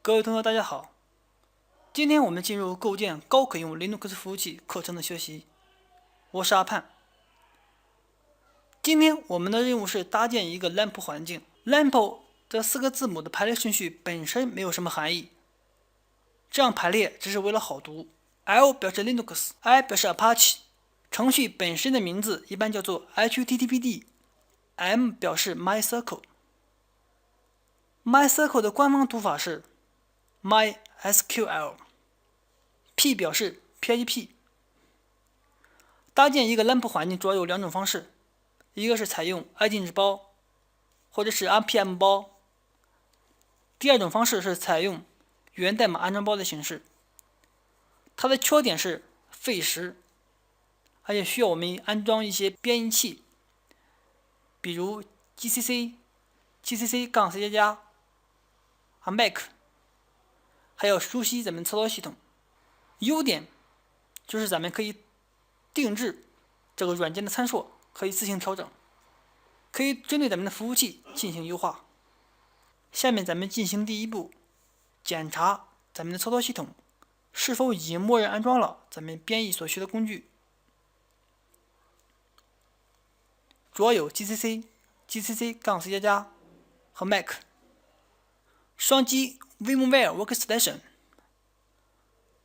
各位同学，大家好。今天我们进入构建高可用 Linux 服务器课程的学习。我是阿盼。今天我们的任务是搭建一个 LAMP 环境。LAMP 这4个字母的排列顺序本身没有什么含义，这样排列只是为了好读。L 表示 Linux，I 表示 Apache。程序本身的名字一般叫做 HTTPD。M 表示 MySQL。MySQL 的官方读法是 MySQL。P 表示 PHP。搭建一个 LAMP 环境主要有2种方式，一个是采用 iGENT 包或者是 RPM 包，第二种方式是采用源代码安装包的形式。它的缺点是费时，而且需要我们安装一些编译器，比如 GCC、GCC-C++、Mac， 还要熟悉咱们操作系统。优点就是咱们可以定制这个软件的参数，可以自行调整，可以针对咱们的服务器进行优化。下面咱们进行第一步，检查咱们的操作系统是否已经默认安装了咱们编译所需的工具，主要有 GCC、GCC-C++ 和 Mac。双击 VMware Workstation，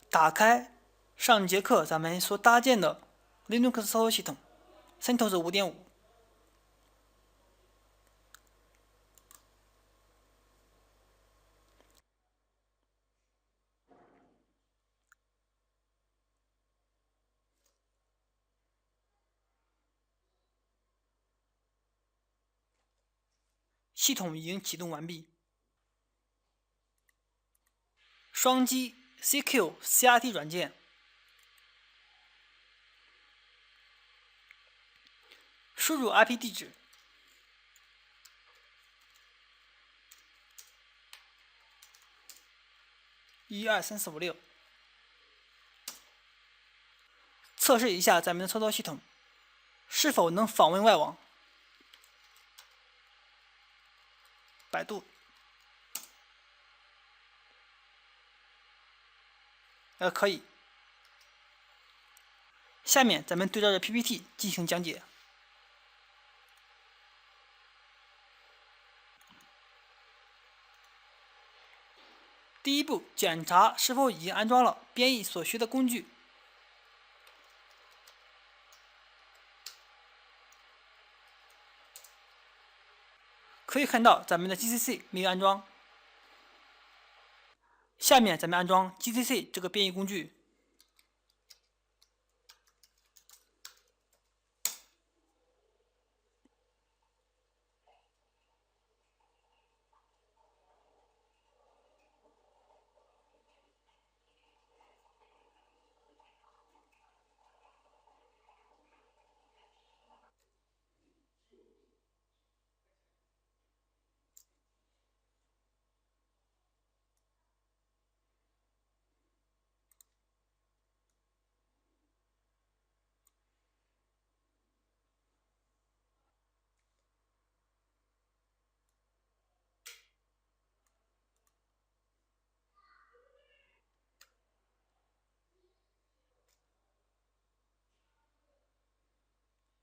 打开上节课咱们所搭建的 Linux 操作系统 CentOS 5.5。系统已经启动完毕。双击 CQ-CRT 软件，输入 IP 地址，1234566，测试一下咱们的操作系统是否能访问外网。百度，可以。下面咱们对照着 PPT 进行讲解。第一步，检查是否已经安装了编译所需的工具。可以看到咱们的 GCC 没有安装。下面咱们安装 GCC 这个编译工具。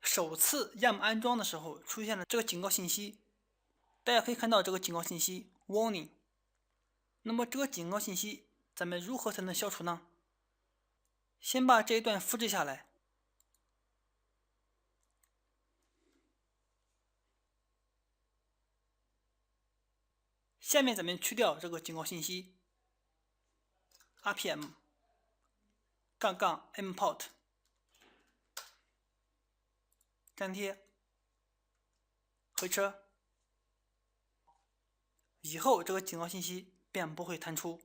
首次 YAM 安装的时候出现了这个警告信息，大家可以看到这个警告信息 Warning。那么这个警告信息咱们如何才能消除呢？先把这一段复制下来，下面咱们去掉这个警告信息 RPM -import 粘贴回车，以后这个警告信息便不会弹出。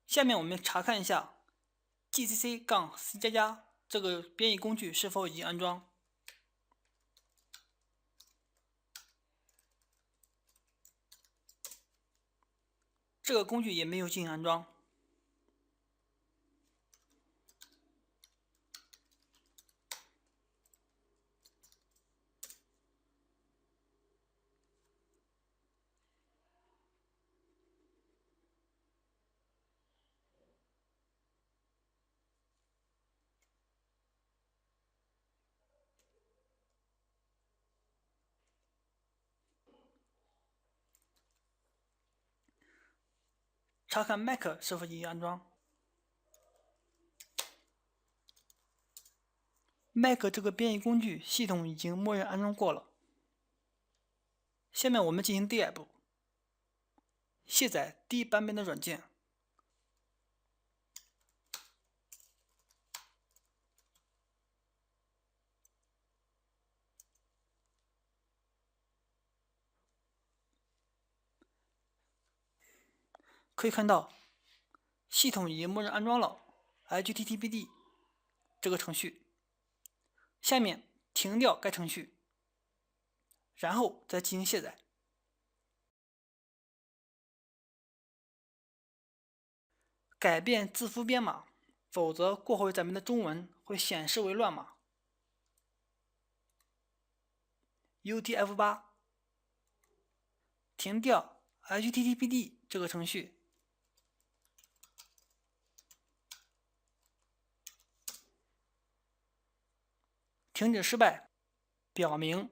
下面我们查看一下 GCC-C++ 这个编译工具是否已经安装。这个工具也没有进行安装。查看 Mac 是否已经安装。Mac 这个编译工具系统已经默认安装过了。下面我们进行第二步，卸载低版本的软件。可以看到，系统已经默认安装了 HTTPD 这个程序。下面停掉该程序，然后再进行卸载。改变字符编码，否则过会咱们的中文会显示为乱码。UTF-8，停掉 HTTPD 这个程序。停止失败，表明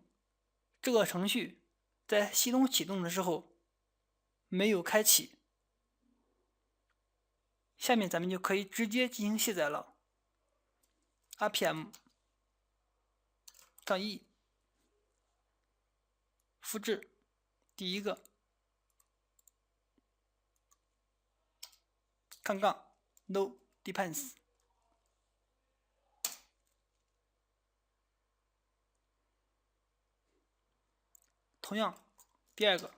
这个程序在系统启动的时候没有开启。下面咱们就可以直接进行卸载了。RPM-E， 复制第一个，-no depends， 同样第二个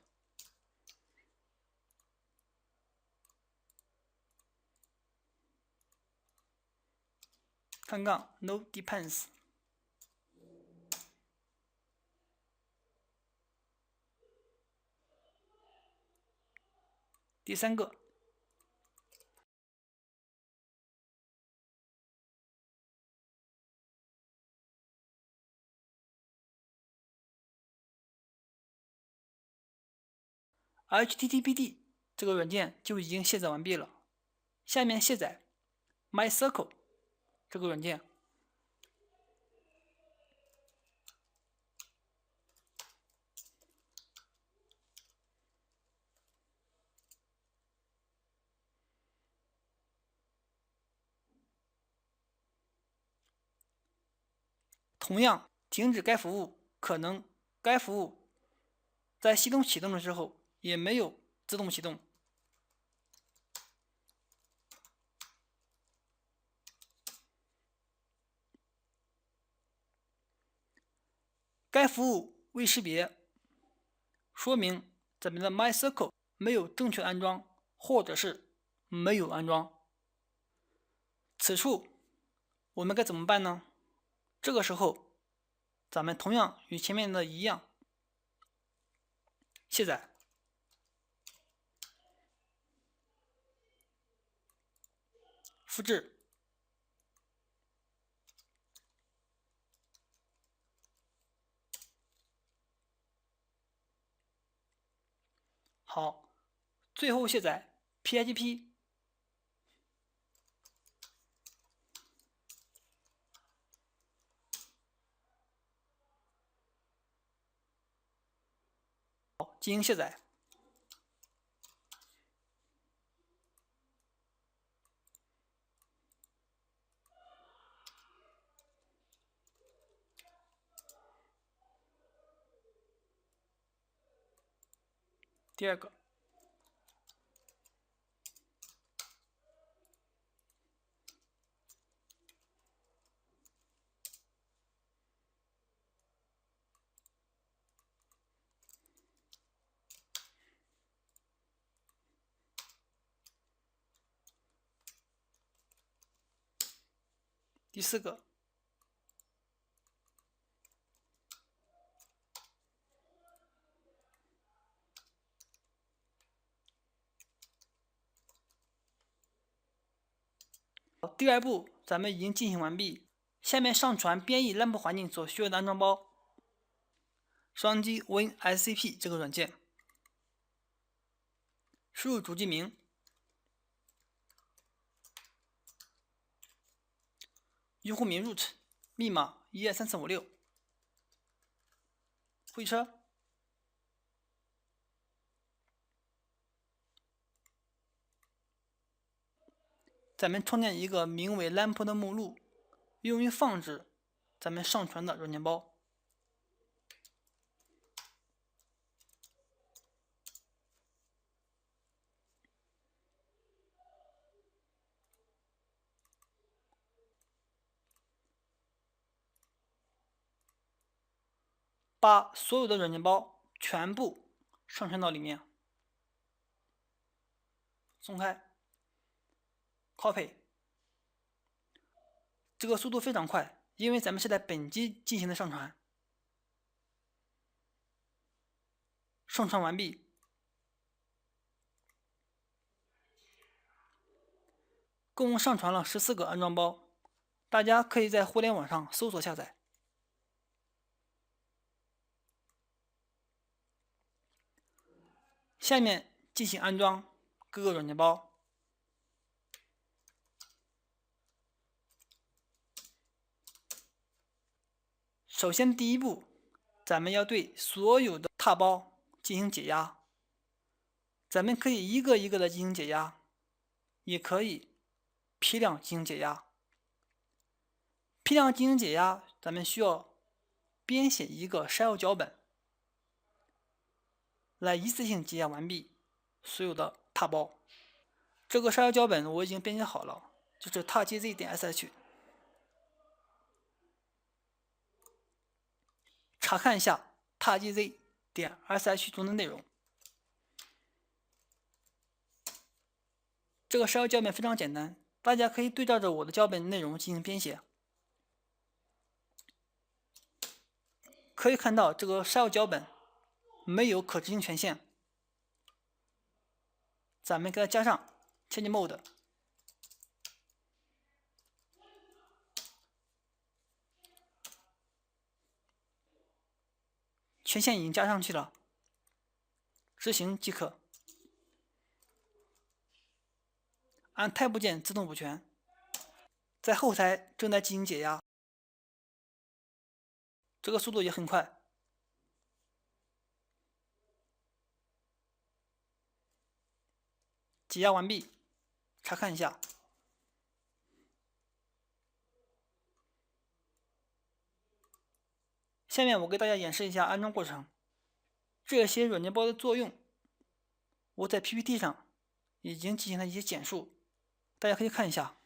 ，-no depends， 第三个，HTTPD 这个软件就已经卸载完毕了。下面卸载 MyCircle 这个软件。同样，停止该服务，可能该服务在系统启动的时候也没有自动启动。该服务未识别，说明咱们的 MyCircle 没有正确安装，或者是没有安装。此处我们该怎么办呢？这个时候，咱们同样与前面的一样，卸载，复制，好，最后卸载 PHP。进行卸载。第二个，第四个，第二步咱们已经进行完毕，下面上传编译 LAMP 环境所需要的安装包。双击 WinSCP 这个软件，输入主机名，用户名 root， 密码1234566，会车，咱们创建一个名为 lamp 的目录，用于放置咱们上传的软件包。把所有的软件包全部上传到里面，松开 ，copy。这个速度非常快，因为咱们是在本机进行的上传。上传完毕，共上传了14个安装包，大家可以在互联网上搜索下载。下面进行安装各个软件包。首先，第一步，咱们要对所有的踏包进行解压。咱们可以一个一个的进行解压，也可以批量进行解压。批量进行解压，咱们需要编写一个 shell 脚本，来一次性解压完毕所有的踏包。这个 shell 脚本我已经编写好了，就是 tagz.sh。查看一下 tagz.sh 中的内容。这个 shell 脚本非常简单，大家可以对照着我的脚本内容进行编写。可以看到这个 shell 脚本没有可执行权限，咱们给它加上 change mode， 权限已经加上去了，执行即可。按 Tab 键自动补全，在后台正在进行解压，这个速度也很快。解压完毕，查看一下。下面我给大家演示一下安装过程。这些软件包的作用，我在 PPT 上已经进行了一些简述，大家可以看一下。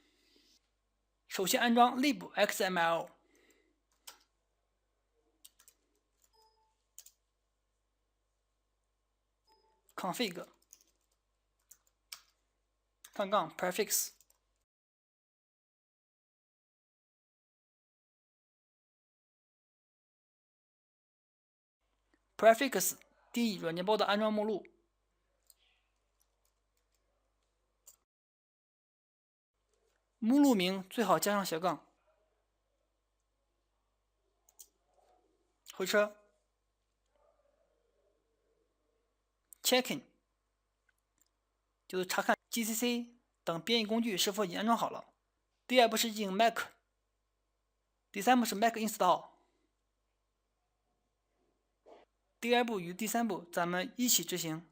首先安装 libxml， config prefix。 prefix 定义软件包的安装目录，目录名最好加上斜杠，回车 checking 就是查看 GCC 等编译工具是否已经安装好了。第二步是进行 Make， 第三步是 Make install。第二步与第三步咱们一起执行。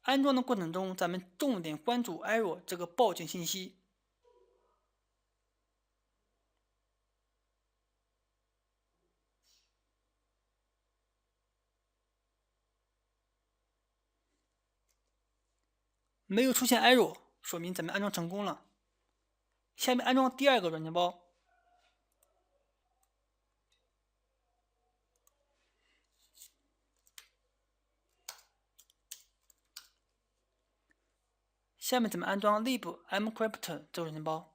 安装的过程中，咱们重点关注 error 这个报警信息。没有出现 error， 说明咱们安装成功了。下面安装第二个软件包。下面咱们安装 libmcrypt 这个软件包。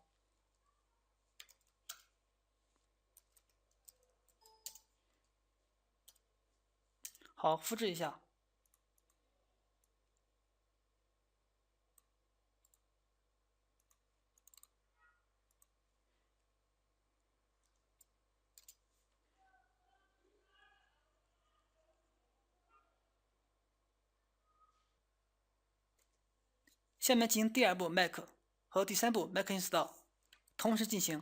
好，复制一下。下面进行第二步 Make 和第三步 Make Install 同时进行。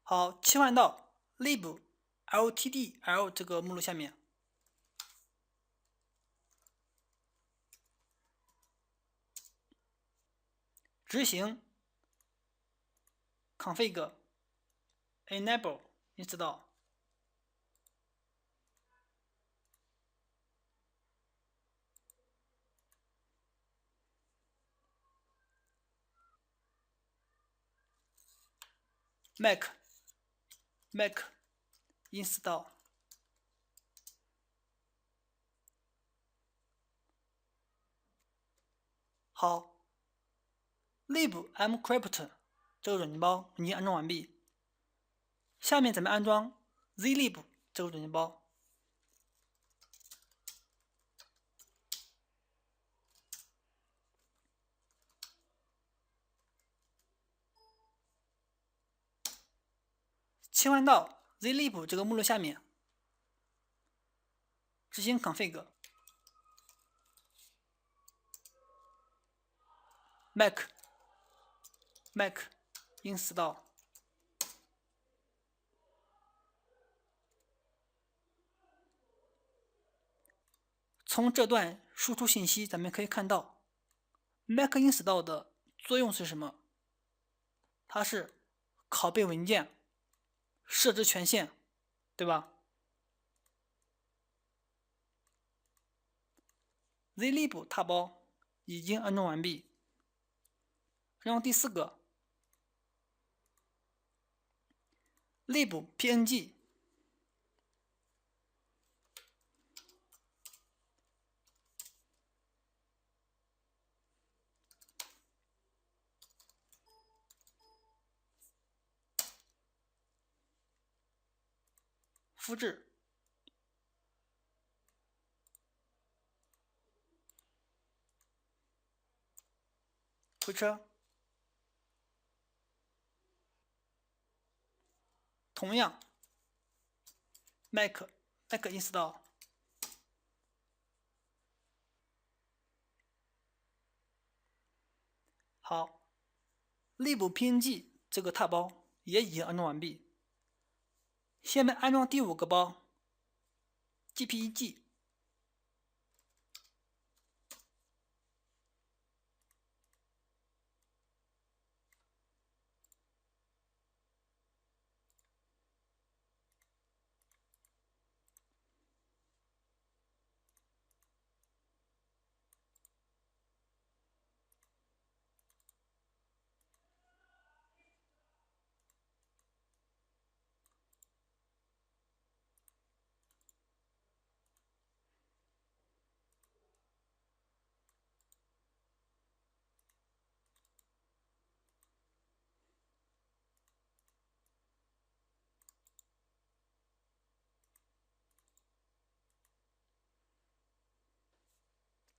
好，切换到 libltdl 这个目录下面，执行 config enable install。Make install。好 libmcrypt 这个软件包已经安装完毕。下面咱们安装 zlib 这个软件包。切换到 zlib 这个目录下面，执行 config make install。从这段输出信息，咱们可以看到 make install 的作用是什么？它是拷贝文件、设置权限，对吧 ？zlib 踏包已经安装完毕。然后第四个 libpng 复制，回车。同样 make install。好 libpng 这个踏包也已经安装完毕。下面安装第五个包 gpeg。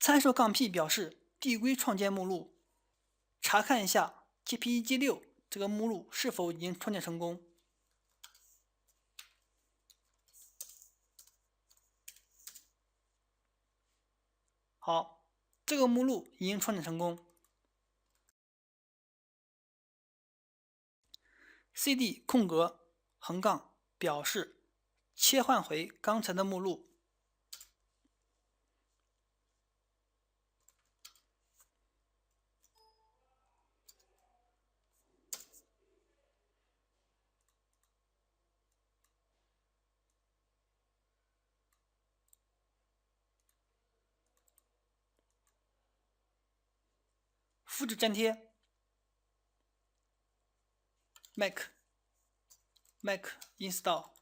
参数杠 P 表示递归创建目录，查看一下 GPEG6 这个目录是否已经创建成功。好，这个目录已经创建成功。cd 空格横杠表示切换回刚才的目录。复制粘贴 make install。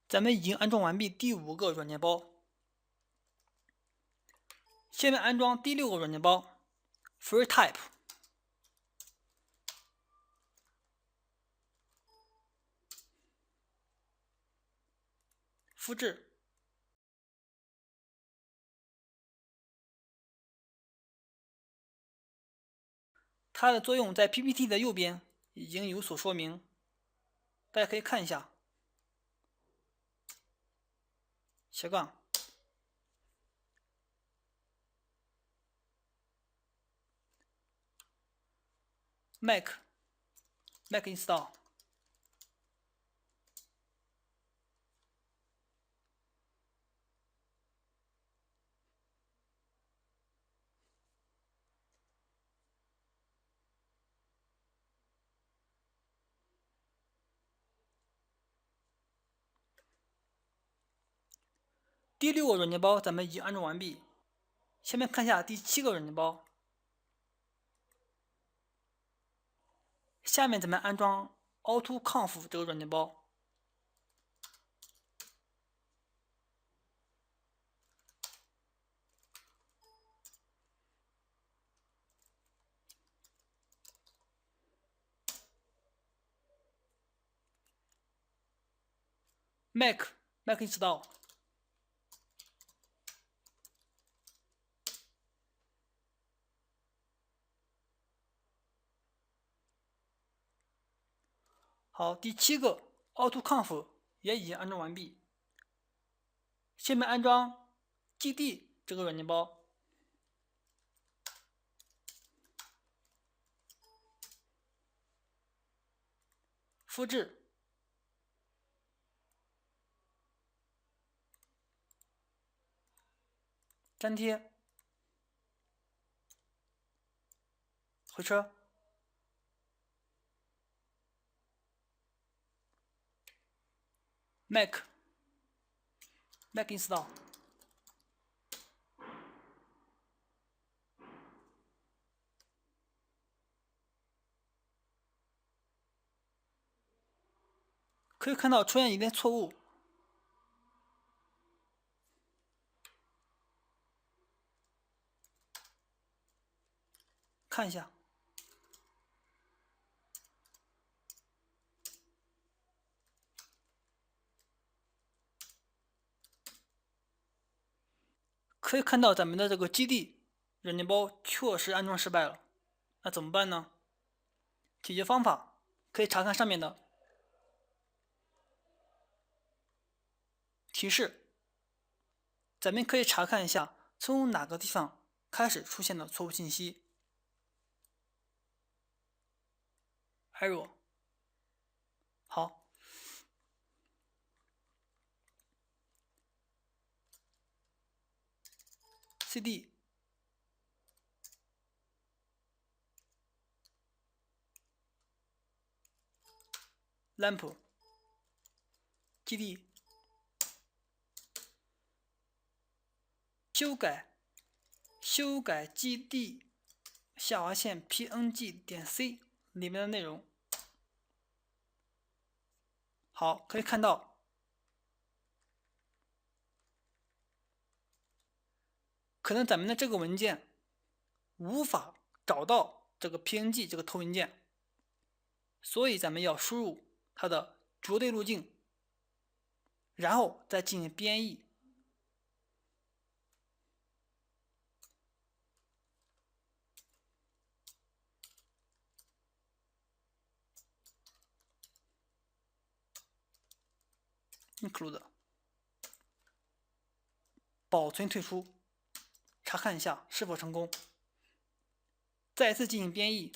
咱们已经安装完毕第五个软件包，下面安装第六个软件包 FreeType。复制。它的作用在 PPT 的右边已经有所说明，大家可以看一下。斜杠 Mac install。第6个软件包咱们已经安装完毕，下面看一下第7个软件包。下面咱们安装 AutoConf 这个软件包。Mac install。好，第7个 AutoConf 也已经安装完毕。下面安装 GD 这个软件包。复制。粘贴。回车。Mac install。可以看到出现一点错误，看一下。可以看到咱们的这个基地软件包确实安装失败了，那怎么办呢？解决方法可以查看上面的提示，咱们可以查看一下从哪个地方开始出现的错误信息。error。好。cd lamp gd 修改 gd 下划线 png 点 c 里面的内容。好，可以看到可能咱们的这个文件无法找到这个 PNG 这个头文件，所以咱们要输入它的绝对路径，然后再进行编译。include 保存退出，查看一下是否成功，再次进行编译。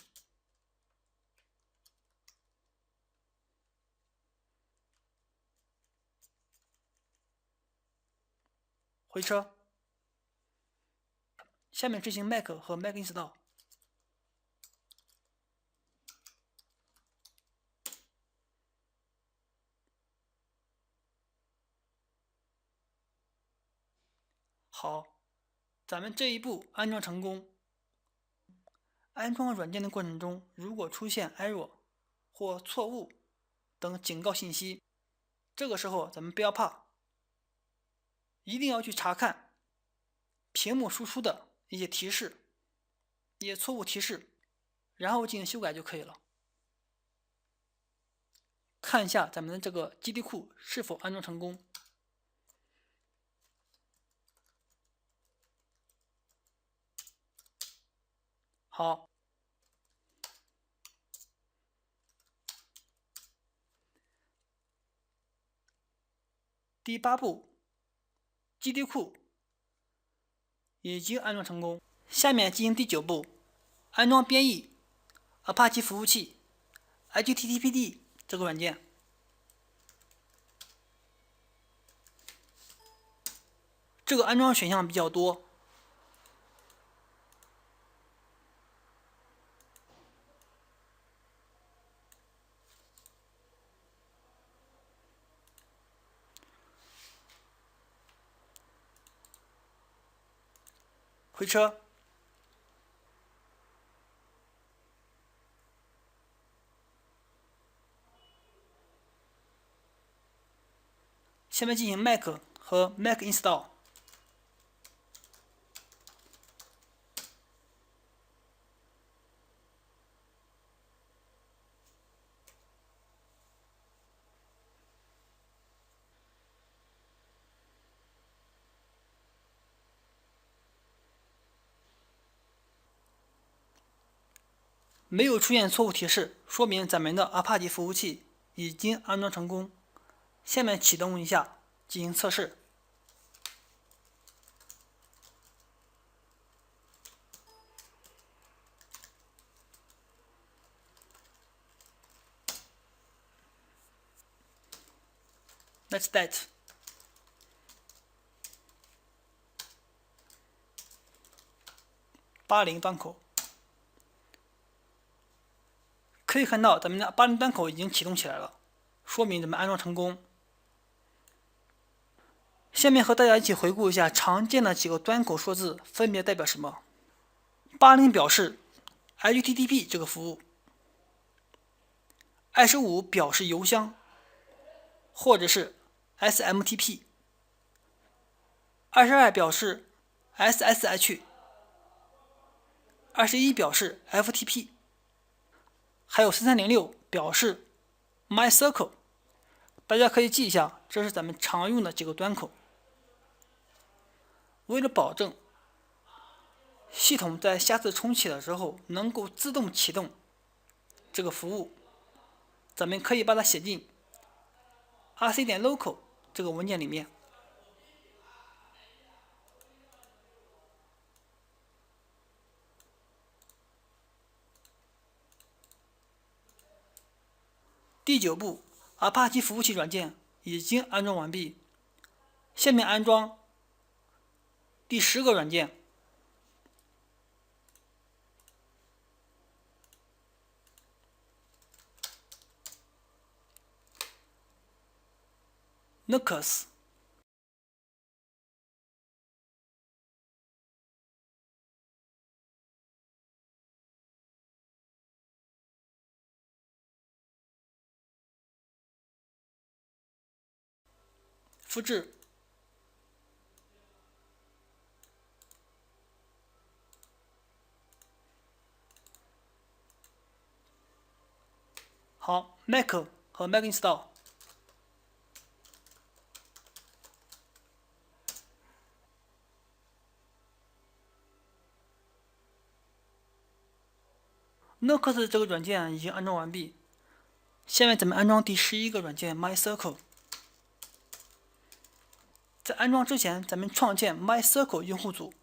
回车。下面执行 Mac 和 Mac install。好，咱们这一步安装成功。安装软件的过程中，如果出现 error 或错误等警告信息，这个时候咱们不要怕，一定要去查看屏幕输出的一些提示、一些错误提示，然后进行修改就可以了。看一下咱们的这个基地库是否安装成功。好，第8步，基地库已经安装成功。下面进行第9步，安装编译 Apache 服务器 HTTPD 这个软件。这个安装选项比较多，回车。下面进行 Mac 和 Mac install。没有出现错误提示，说明咱们的 Apache 服务器已经安装成功。下面启动一下，进行测试。Let's start。80端口，可以看到咱们的80端口已经启动起来了，说明咱们安装成功。下面和大家一起回顾一下常见的几个端口数字分别代表什么。80表示 HTTP 这个服务，25表示邮箱，或者是 SMTP， 22表示 SSH， 21表示 FTP， 还有3306表示 MySQL。 大家可以记一下，这是咱们常用的几个端口。为了保证系统在下次重启的时候能够自动启动这个服务，咱们可以把它写进 rc.local 这个文件里面。第9步， Apache 服务器软件已经安装完毕。下面安装第10个软件Nux。 复制，好 ，Mac 和 Mac install。Nux 这个软件已经安装完毕。下面咱们安装第11个软件 MySQL。在安装之前，咱们创建 MySQL 用户组。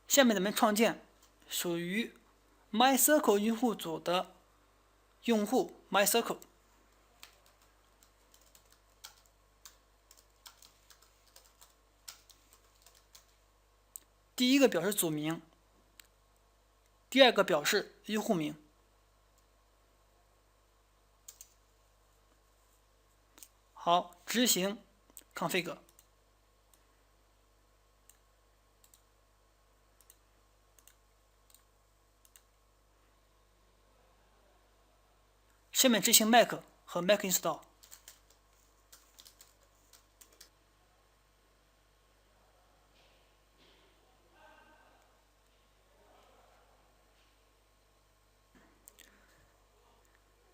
下面咱们创建属于 MySQL 用户组的用户 MySQL。第一个表示组名，第二个表示用户名。好，执行 config。下面执行 Mac 和 Mac install。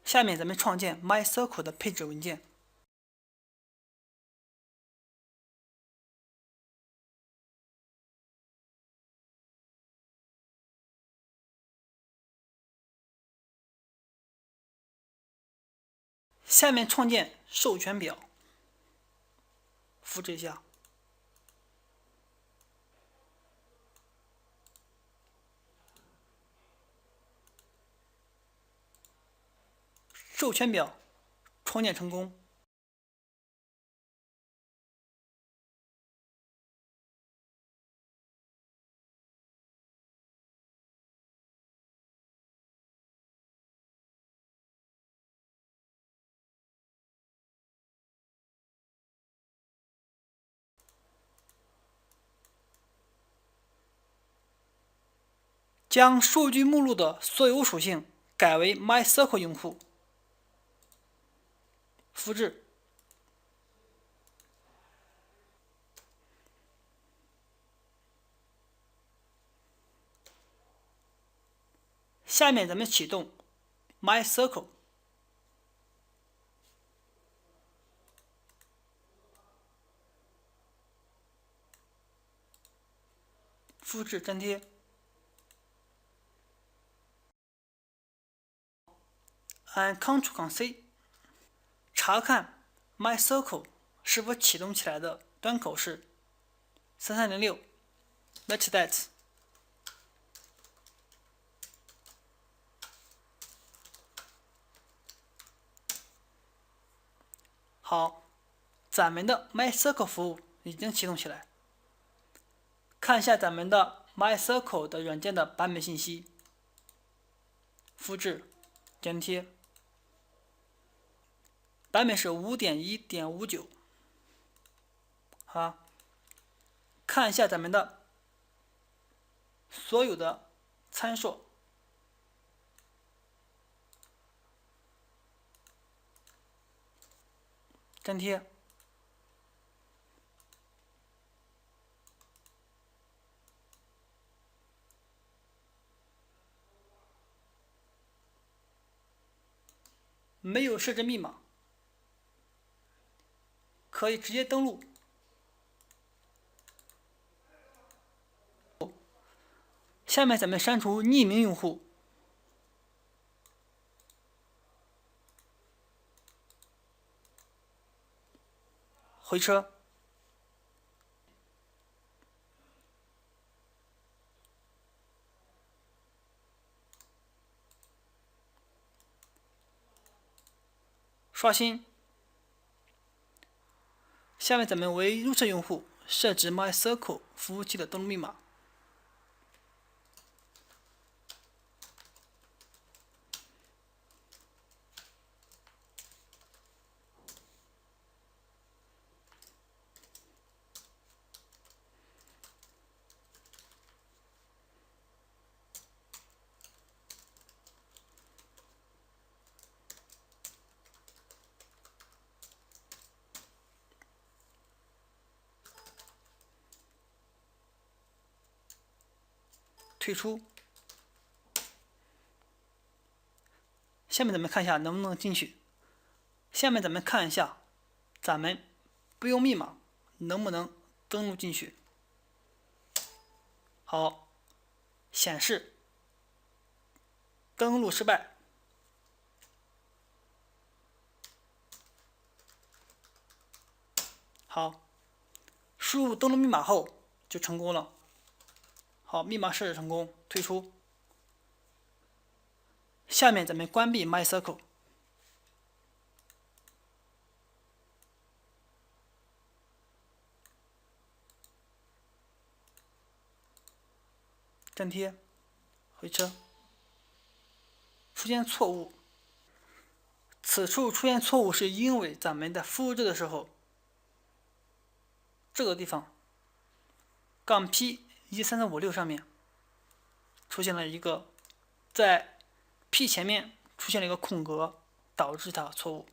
下面咱们创建 MySQL 的配置文件。下面创建授权表，复制一下。授权表创建成功。将数据目录的所有属性改为 MySQL 用户，复制。下面咱们启动 MySQL， 复制粘贴。按 Ctrl+C 查看 MySQL 是否启动起来的端口是3306 Let's that。 好，咱们的 MySQL 服务已经启动起来。看一下咱们的 MySQL 的软件的版本信息，复制粘贴。版本是 5.1.59。 好，看一下咱们的所有的参数，粘贴。没有设置密码，可以直接登录。下面咱们删除匿名用户，回车。刷新。下面咱们为入册用户设置 MySQL 服务器的登录密码。退出。下面咱们看一下能不能进去。下面咱们看一下，咱们不用密码能不能登录进去。好，显示登录失败。好，输入登录密码后就成功了。好，密码设置成功，退出。下面咱们关闭 MySQL， 粘贴，回车。出现错误，此处出现错误是因为咱们在复制的时候，这个地方杠 P13356上面出现了一个在 P 前面出现了一个空格，导致它错误。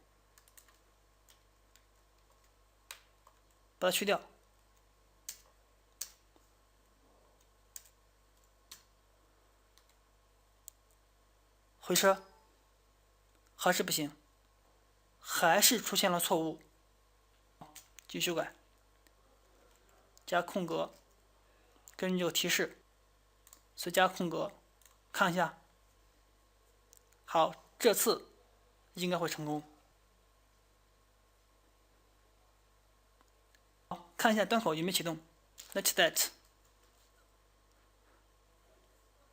把它去掉。回车，还是不行，还是出现了错误。继续改，加空格，根据这个提示，再加空格，看一下。好，这次应该会成功。看一下端口有没有启动。Let's that。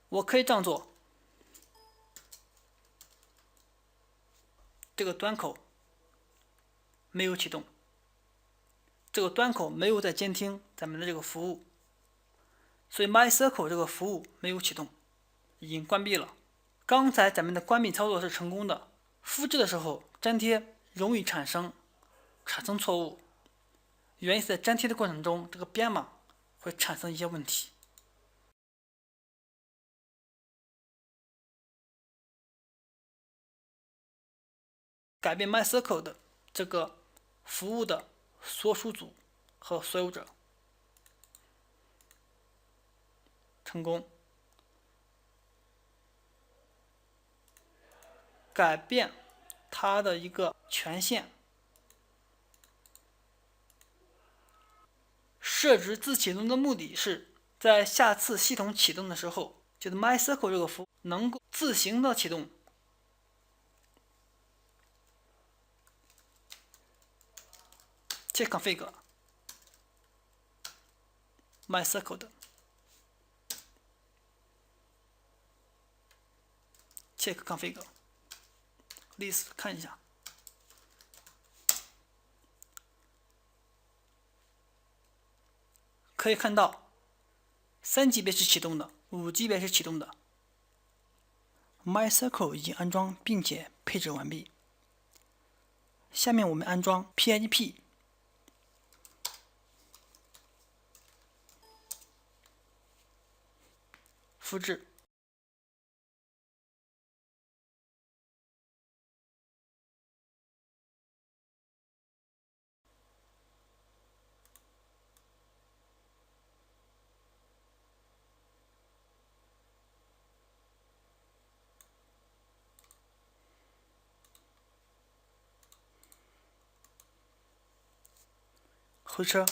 我可以这样做，这个端口没有启动，这个端口没有在监听咱们的这个服务，所以 MyCircle 这个服务没有启动，已经关闭了。刚才咱们的关闭操作是成功的，复制的时候粘贴容易产生错误，原因是在粘贴的过程中，这个编码会产生一些问题。改变 MyCircle 的这个服务的所属组和所有者，成功。改变它的一个权限，设置自启动的目的是在下次系统启动的时候，就是 MyCircle 这个服务能够自行的启动。check config MyCircle 的 check config list 看一下，可以看到3级别是启动的，5级别是启动的。MyCircle 已经安装并且配置完毕。下面我们安装 PHP， 复制。回车，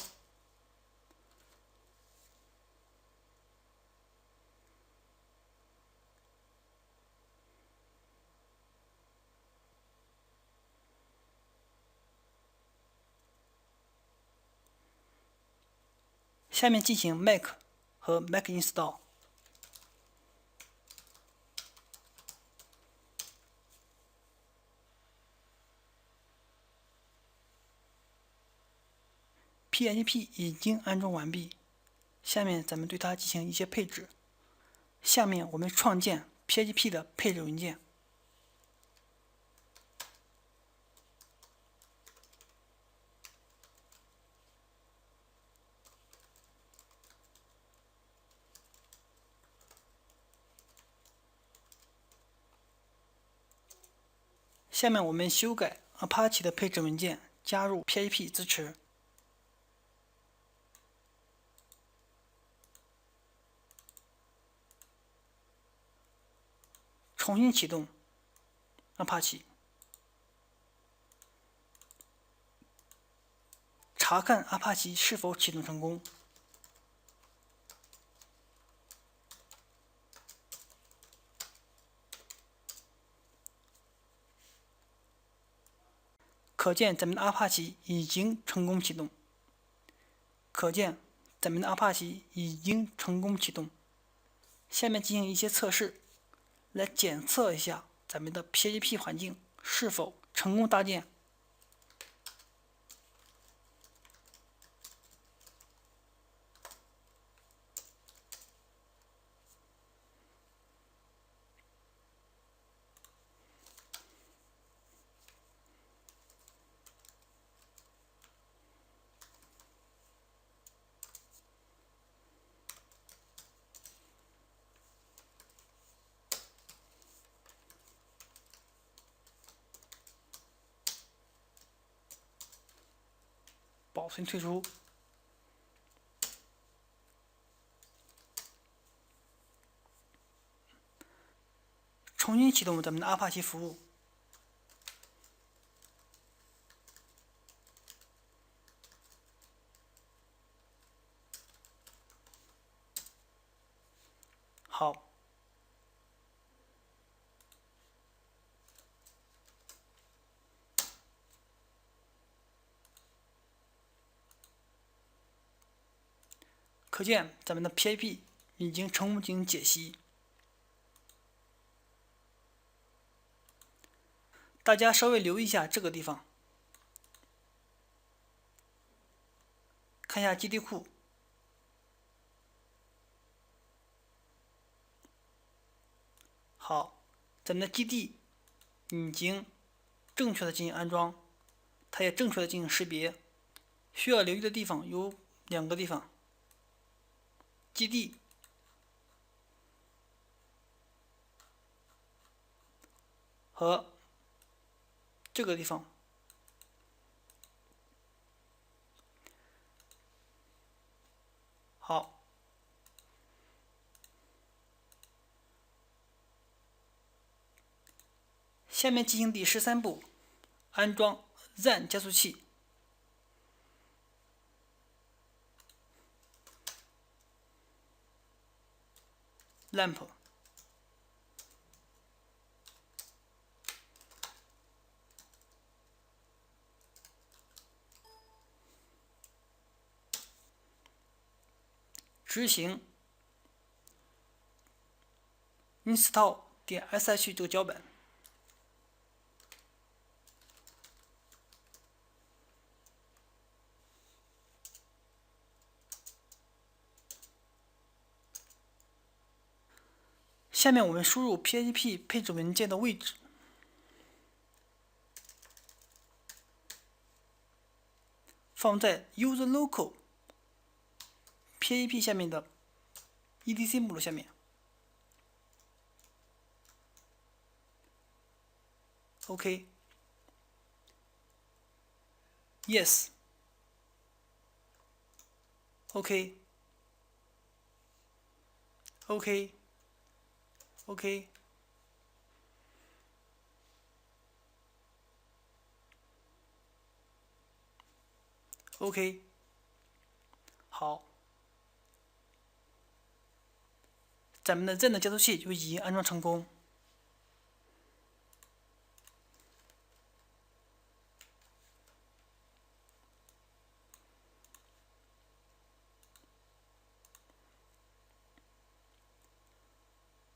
下面进行 make 和 make install。PHP 已经安装完毕，下面咱们对它进行一些配置。下面我们创建 PHP 的配置文件。下面我们修改 Apache 的配置文件，加入 PHP 支持。重新启动 Apache， 查看 Apache 是否启动成功。可见咱们的 Apache 已经成功启动。下面进行一些测试，来检测一下咱们的 PHP 环境是否成功搭建。保存退出，重新启动咱们的 Apache 服务。好。可见咱们的 PIP 已经成功进行解析。大家稍微留意一下这个地方，看一下基地库。好，咱们的基地已经正确的进行安装，它也正确的进行识别。需要留意的地方有2个地方：基地和这个地方。好，下面进行第13步，安装 ZAN 加速器。lamp 执行 install 点 sh 这个脚本。下面我们输入 PHP 配置文件的位置，放在 user local PHP 下面的 etc 目录下面。OK Yes OK OK OK OK 好，咱们的 ZAN 的加速器就已经安装成功。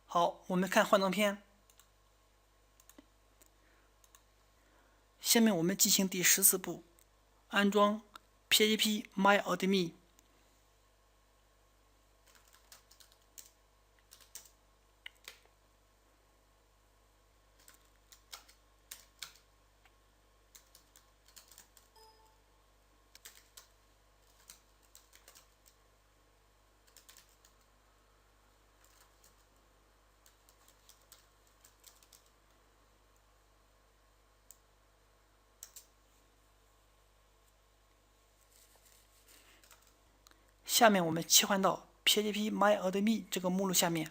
好，我们看幻灯片。下面我们进行第14步，安装 PHP MyAdmin。下面我们切换到 PHP MyAdmin 这个目录下面，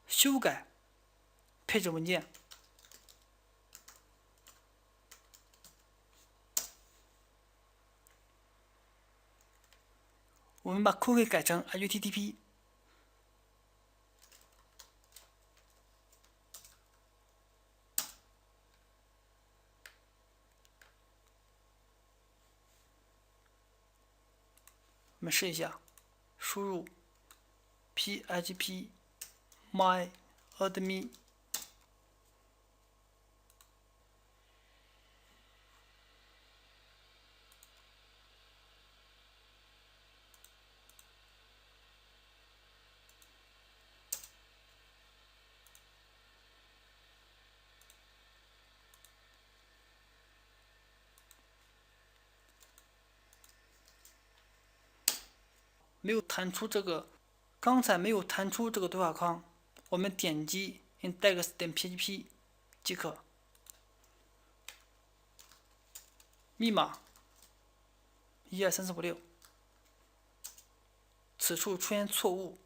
修改配置文件。我们把 cookie 改成 HTTP。我们试一下，输入 php myadmin。没有弹出这个，刚才没有弹出这个对话框，我们点击 index.php 即可。密码1234566，此处出现错误，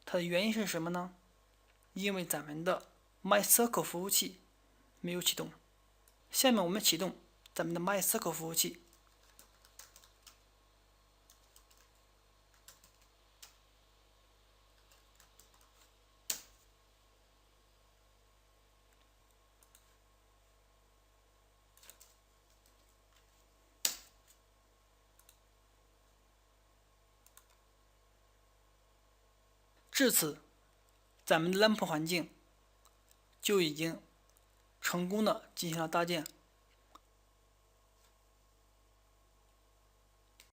它的原因是什么呢？因为咱们的 MySQL 服务器没有启动。下面我们启动咱们的 MySQL 服务器。至此，咱们的LAMP环境就已经成功的进行了搭建。